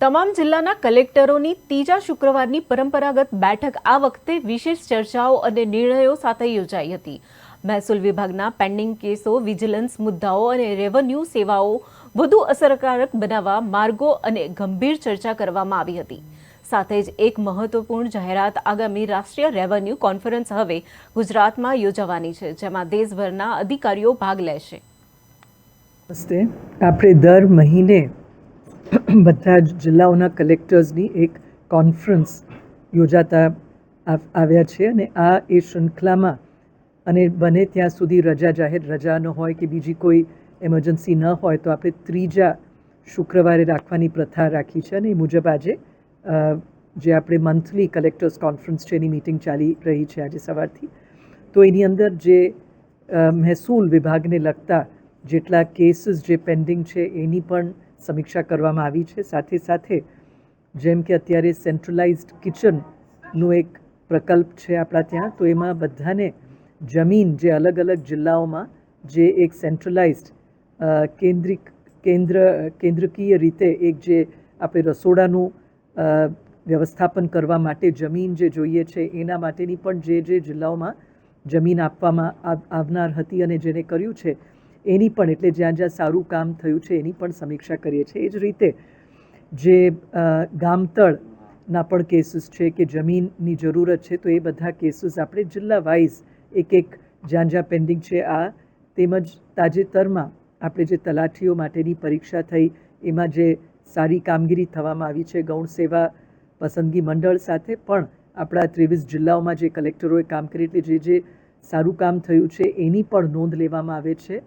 તમામ જિલ્લાના કલેક્ટરોની ત્રીજા શુક્રવારની પરંપરાગત બેઠક આ વખતે વિશેષ ચર્ચાઓ અને નિર્ણયો સાથે યોજાઈ હતી. મહેસૂલ વિભાગના પેન્ડિંગ કેસો, વિજિલન્સ મુદ્દાઓ અને રેવન્યુ સેવાઓ વધુ અસરકારક બનાવવા માર્ગો અને ગંભીર ચર્ચા કરવામાં આવી હતી. સાથે જ એક મહત્વપૂર્ણ જાહેરાત આગામી રાષ્ટ્રીય રેવન્યુ કોન્ફરન્સ હવે ગુજરાતમાં યોજાવાની છે, જેમાં દેશભરના અધિકારીઓ ભાગ લેશે. નમસ્તે. આપણે દર મહિને બધા જ જિલ્લાઓના કલેક્ટર્સની એક કોન્ફરન્સ યોજાતા આવ્યા છે અને આ એ શૃંખલામાં અને બને ત્યાં સુધી જાહેર રજા ન હોય કે બીજી કોઈ એમરજન્સી ન હોય તો આપણે ત્રીજા શુક્રવારે રાખવાની પ્રથા રાખી છે અને એ મુજબ આજે જે આપણે મંથલી કલેક્ટર્સ કોન્ફરન્સ છે એની મિટિંગ ચાલી રહી છે આજે સવારથી. તો એની અંદર જે મહેસૂલ વિભાગને લગતા જેટલા કેસીસ જે પેન્ડિંગ છે એની પણ સમીક્ષા કરવામાં આવી છે. સાથે સાથે જેમ કે અત્યારે સેન્ટ્રલાઇઝ્ડ કિચનનું એક પ્રકલ્પ છે આપણા ત્યાં, તો એમાં બધાને જમીન જે અલગ અલગ જિલ્લાઓમાં જે એક સેન્ટ્રલાઇઝ્ડ કેન્દ્રકીય રીતે એક જે આપણે રસોડાનું વ્યવસ્થાપન કરવા માટે જમીન જે જોઈએ છે એના માટેની પણ જે જિલ્લાઓમાં જમીન આપવામાં આવનાર હતી અને જેને કર્યું છે એની પણ, એટલે જ્યાં જ્યાં સારું કામ થયું છે એની પણ સમીક્ષા કરીએ છીએ. એ જ રીતે જે ગામતળના પણ કેસીસ છે કે જમીનની જરૂરત છે તો એ બધા કેસીસ આપણે જિલ્લા વાઇઝ એક જ્યાં જ્યાં પેન્ડિંગ છે આ, તેમજ તાજેતરમાં આપણે જે તલાટીઓ માટેની પરીક્ષા થઈ એમાં જે સારી કામગીરી થવામાં આવી છે ગૌણ સેવા પસંદગી મંડળ સાથે પણ આપણા 23 જિલ્લાઓમાં જે કલેક્ટરોએ કામ કરી એટલે જે સારું કામ થયું છે એની પણ નોંધ લેવામાં આવે છે.